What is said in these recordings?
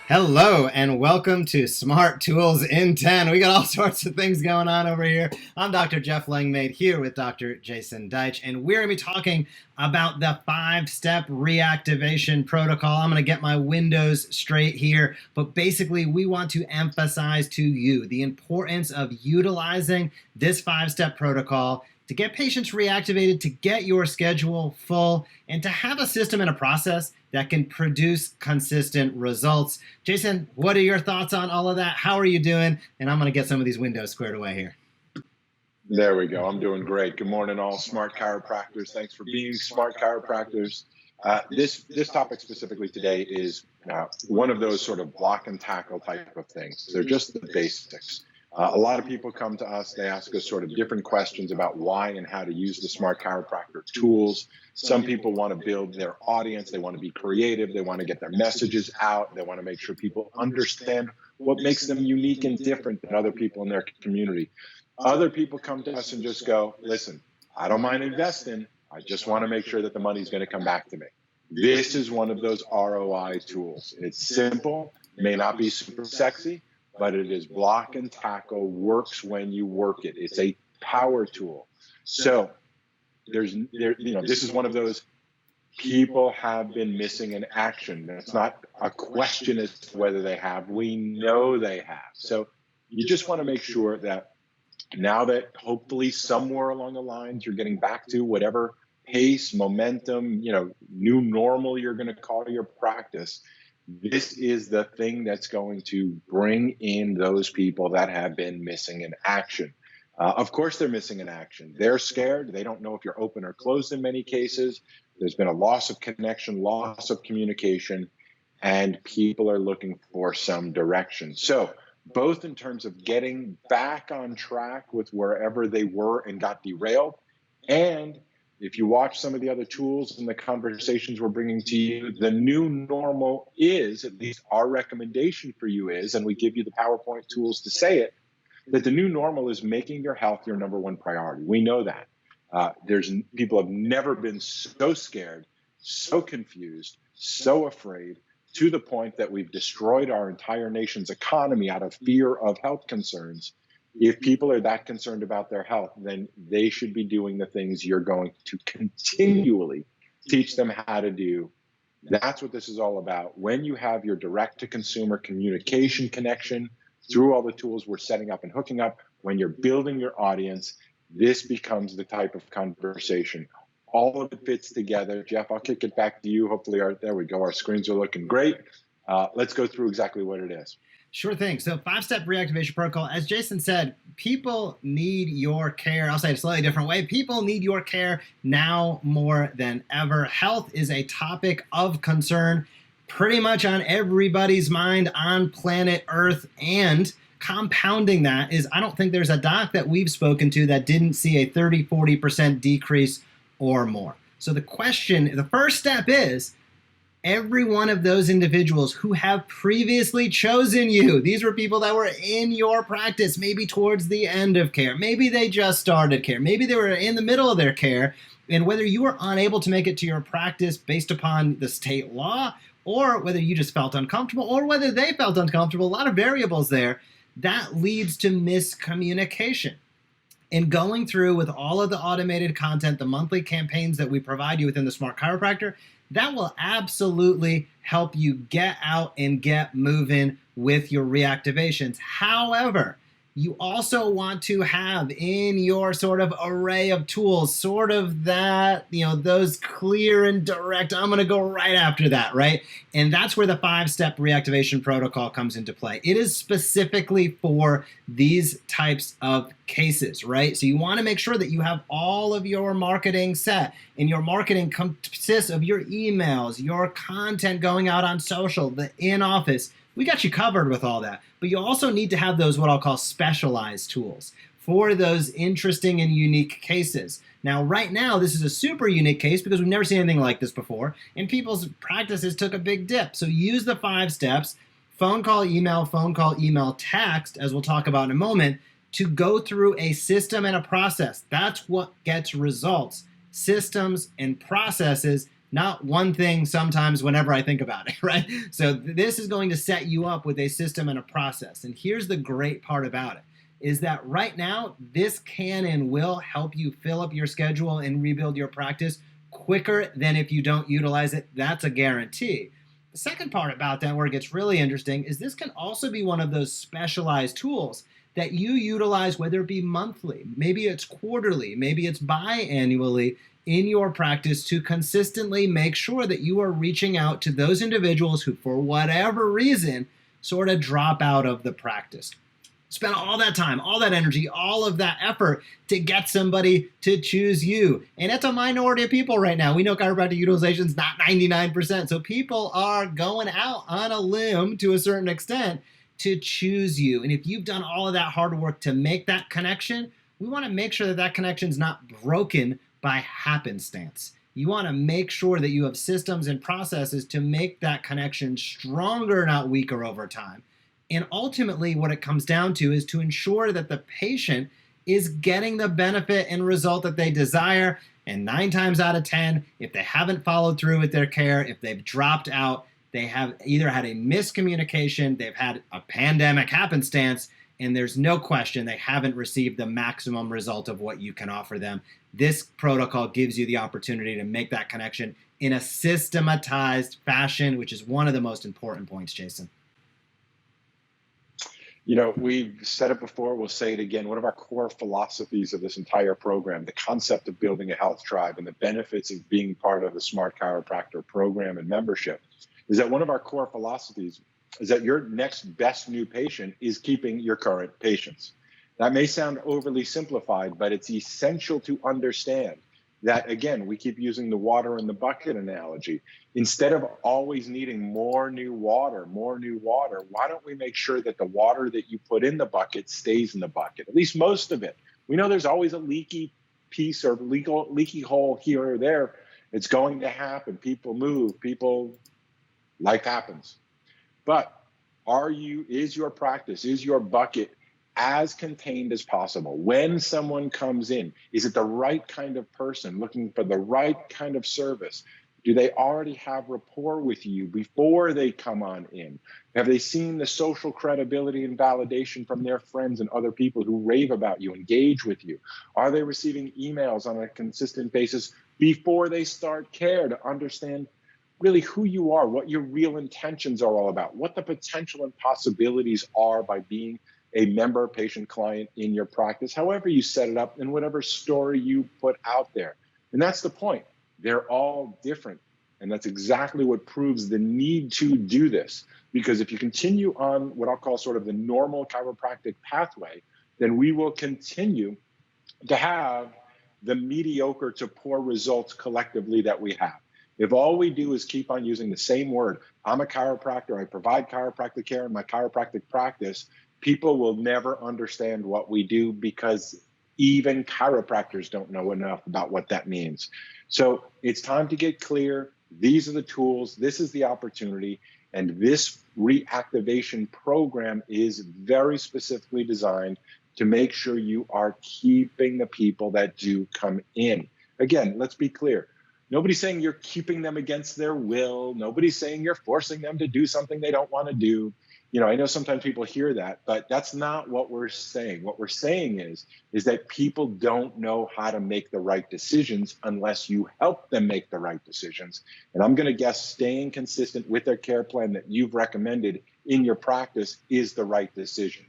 Hello and welcome to Smart Tools in 10. We got all sorts of things going on over here. I'm Dr. Jeff Langmaid here with Dr. Jason Deitch, and we're going to be talking about the 5-step reactivation protocol. I'm going to get my windows straight here, but basically we want to emphasize to you the importance of utilizing this 5-step protocol to get patients reactivated, to get your schedule full, and to have a system and a process that can produce consistent results. Jason, what are your thoughts on all of that? How are you doing? And I'm going to get some of these windows squared away here. There we go. I'm doing great. Good morning, all smart chiropractors. Thanks for being smart chiropractors. This topic specifically today is one of those sort of block and tackle type of things. They're just the basics. A lot of people come to us, they ask us sort of different questions about why and how to use the Smart Chiropractor tools. Some people want to build their audience, they want to be creative, they want to get their messages out, they want to make sure people understand what makes them unique and different than other people in their community. Other people come to us and just go, listen, I don't mind investing, I just want to make sure that the money's going to come back to me. This is one of those ROI tools. It's simple, may not be super sexy, but it is block and tackle, works when you work it. It's a power tool. So this is one of those people have been missing in action. It's not a question as to whether they have. We know they have. So you just want to make sure that now that hopefully somewhere along the lines you're getting back to whatever pace, momentum, new normal you're going to call your practice, this is the thing that's going to bring in those people that have been missing in action. Of course, they're missing in action. They're scared. They don't know if you're open or closed in many cases. There's been a loss of connection, loss of communication, and people are looking for some direction. So both in terms of getting back on track with wherever they were and got derailed, and if you watch some of the other tools and the conversations we're bringing to you, the new normal is, at least our recommendation for you is, and we give you the PowerPoint tools to say it, that the new normal is making your health your number one priority. We know that. People have never been so scared, so confused, so afraid, to the point that we've destroyed our entire nation's economy out of fear of health concerns. If people are that concerned about their health, then they should be doing the things you're going to continually teach them how to do. That's what this is all about. When you have your direct-to-consumer communication connection through all the tools we're setting up and hooking up, when you're building your audience, this becomes the type of conversation. All of it fits together. Jeff, I'll kick it back to you. Hopefully, there we go. Our screens are looking great. Let's go through exactly what it is. Sure thing. So 5-step reactivation protocol, as Jason said, people need your care. I'll say it a slightly different way. People need your care now more than ever. Health is a topic of concern pretty much on everybody's mind on planet Earth. And compounding that is, I don't think there's a doc that we've spoken to that didn't see a 30-40% decrease or more. So the first step is, every one of those individuals who have previously chosen you, these were people that were in your practice, maybe towards the end of care, maybe they just started care, maybe they were in the middle of their care, and whether you were unable to make it to your practice based upon the state law, or whether you just felt uncomfortable, or whether they felt uncomfortable, a lot of variables there, that leads to miscommunication. And going through with all of the automated content, the monthly campaigns that we provide you within the Smart Chiropractor, that will absolutely help you get out and get moving with your reactivations. However, you also want to have in your sort of array of tools, sort of that, those clear and direct, I'm going to go right after that, right? And that's where the 5-step reactivation protocol comes into play. It is specifically for these types of cases, right? So you want to make sure that you have all of your marketing set, and your marketing consists of your emails, your content going out on social, the in-office. We got you covered with all that. But you also need to have those what I'll call specialized tools for those interesting and unique cases. Now, right now, this is a super unique case because we've never seen anything like this before, and people's practices took a big dip. So use the 5 steps, phone call, email, text, as we'll talk about in a moment, to go through a system and a process. That's what gets results. Systems and processes not one thing sometimes whenever I think about it, right? So this is going to set you up with a system and a process. And here's the great part about it is that right now, this can and will help you fill up your schedule and rebuild your practice quicker than if you don't utilize it. That's a guarantee. The second part about that where it gets really interesting is this can also be one of those specialized tools that you utilize, whether it be monthly, maybe it's quarterly, maybe it's biannually in your practice to consistently make sure that you are reaching out to those individuals who, for whatever reason, sort of drop out of the practice. Spend all that time, all that energy, all of that effort to get somebody to choose you. And it's a minority of people right now. We know chiropractic utilization is not 99%. So people are going out on a limb to a certain extent to choose you. And if you've done all of that hard work to make that connection, we want to make sure that that connection is not broken by happenstance. You want to make sure that you have systems and processes to make that connection stronger, not weaker over time. And ultimately, what it comes down to is to ensure that the patient is getting the benefit and result that they desire. And 9 times out of 10, if they haven't followed through with their care, if they've dropped out, they have either had a miscommunication, they've had a pandemic happenstance, and there's no question they haven't received the maximum result of what you can offer them. This protocol gives you the opportunity to make that connection in a systematized fashion, which is one of the most important points, Jason. You know, we've said it before, we'll say it again. One of our core philosophies of this entire program, the concept of building a health tribe and the benefits of being part of the Smart Chiropractor program and membership, is that one of our core philosophies is that your next best new patient is keeping your current patients. That may sound overly simplified, but it's essential to understand that, again, we keep using the water in the bucket analogy. Instead of always needing more new water, why don't we make sure that the water that you put in the bucket stays in the bucket, at least most of it? We know there's always a leaky piece or leaky hole here or there. It's going to happen. People move, life happens. But is your practice, is your bucket as contained as possible? When someone comes in, is it the right kind of person looking for the right kind of service? Do they already have rapport with you before they come on in? Have they seen the social credibility and validation from their friends and other people who rave about you, engage with you? Are they receiving emails on a consistent basis before they start care to understand really who you are, what your real intentions are all about, what the potential and possibilities are by being a member, patient, client in your practice, however you set it up and whatever story you put out there. And that's the point. They're all different. And that's exactly what proves the need to do this. Because if you continue on what I'll call sort of the normal chiropractic pathway, then we will continue to have the mediocre to poor results collectively that we have. If all we do is keep on using the same word, I'm a chiropractor, I provide chiropractic care in my chiropractic practice, people will never understand what we do because even chiropractors don't know enough about what that means. So it's time to get clear. These are the tools. This is the opportunity. And this reactivation program is very specifically designed to make sure you are keeping the people that do come in. Again, let's be clear. Nobody's saying you're keeping them against their will. Nobody's saying you're forcing them to do something they don't want to do. You know, I know sometimes people hear that, but that's not what we're saying. What we're saying is that people don't know how to make the right decisions unless you help them make the right decisions. And I'm going to guess staying consistent with their care plan that you've recommended in your practice is the right decision.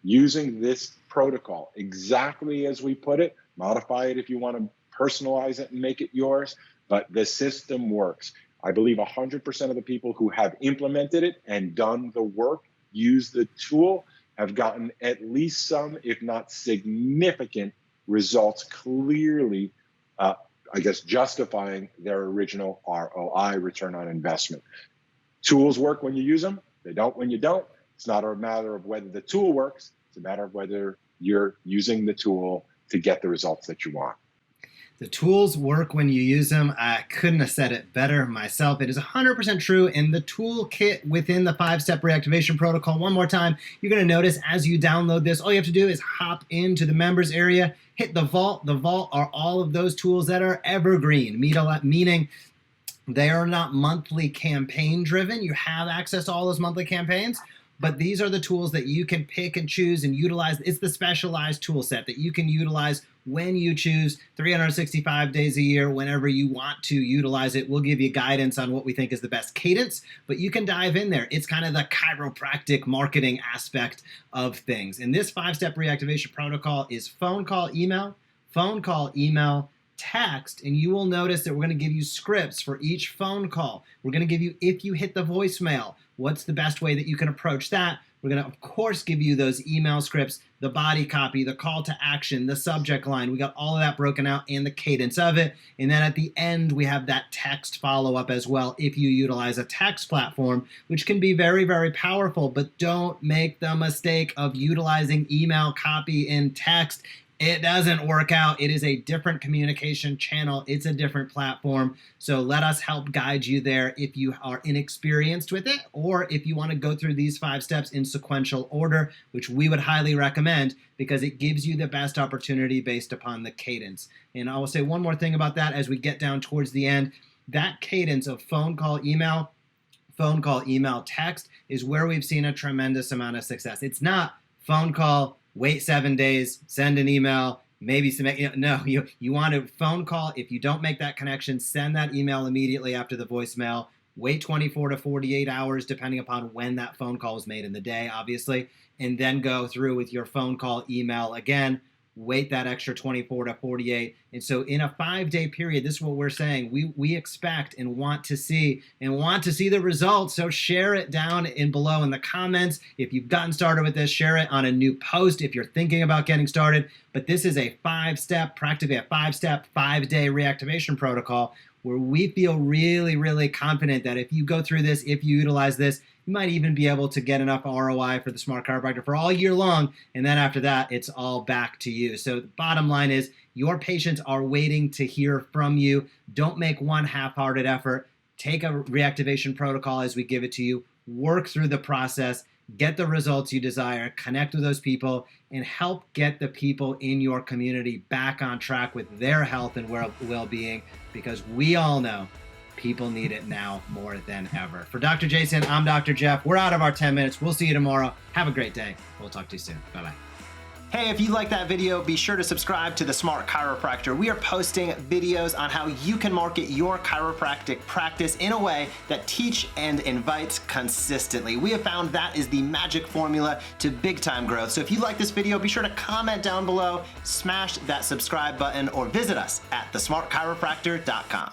Using this protocol exactly as we put it, modify it if you want to personalize it and make it yours, but the system works. I believe 100% of the people who have implemented it and done the work, used the tool, have gotten at least some, if not significant, results clearly, justifying their original ROI, return on investment. Tools work when you use them. They don't when you don't. It's not a matter of whether the tool works. It's a matter of whether you're using the tool to get the results that you want. The tools work when you use them. I couldn't have said it better myself. It is 100% true. In the toolkit within the 5-step reactivation protocol, one more time, you're going to notice as you download this, all you have to do is hop into the members area, hit the vault. The vault are all of those tools that are evergreen, meaning They are not monthly campaign driven. You have access to all those monthly campaigns, but these are the tools that you can pick and choose and utilize. It's the specialized tool set that you can utilize when you choose, 365 days a year, whenever you want to utilize it. We'll give you guidance on what we think is the best cadence, but you can dive in there. It's kind of the chiropractic marketing aspect of things. And this 5-step reactivation protocol is phone call, email, text, and you will notice that we're going to give you scripts for each phone call. We're going to give you, if you hit the voicemail, what's the best way that you can approach that. We're going to, of course, give you those email scripts, the body copy, the call to action, the subject line. We got all of that broken out and the cadence of it. And then at the end, we have that text follow-up as well if you utilize a text platform, which can be very, very powerful. But don't make the mistake of utilizing email, copy, and text. It doesn't work out. It is a different communication channel. It's a different platform. So let us help guide you there if you are inexperienced with it, or if you want to go through these 5 steps in sequential order, which we would highly recommend because it gives you the best opportunity based upon the cadence. And I will say one more thing about that as we get down towards the end. That cadence of phone call, email, text is where we've seen a tremendous amount of success. It's not phone call, wait 7 days, send an email, maybe some, no, you want to phone call. If you don't make that connection, send that email immediately after the voicemail. Wait 24 to 48 hours, depending upon when that phone call was made in the day, obviously, and then go through with your phone call, email again. Wait that extra 24 to 48. And so in a 5-day period, this is what we're saying. We expect and want to see the results. So share it down in below in the comments. If you've gotten started with this, share it on a new post if you're thinking about getting started. But this is a 5-step, practically a 5-step, 5-day reactivation protocol where we feel really, really confident that if you go through this, if you utilize this, you might even be able to get enough ROI for the Smart Chiropractor for all year long. And then after that, it's all back to you. So the bottom line is your patients are waiting to hear from you. Don't make one half-hearted effort. Take a reactivation protocol as we give it to you. Work through the process. Get the results you desire. Connect with those people and help get the people in your community back on track with their health and well-being, because we all know people need it now more than ever. For Dr. Jason, I'm Dr. Jeff. We're out of our 10 minutes. We'll see you tomorrow. Have a great day. We'll talk to you soon. Bye-bye. Hey, if you like that video, be sure to subscribe to the Smart Chiropractor. We are posting videos on how you can market your chiropractic practice in a way that teach and invites consistently. We have found that is the magic formula to big time growth. So if you like this video, be sure to comment down below, smash that subscribe button, or visit us at thesmartchiropractor.com.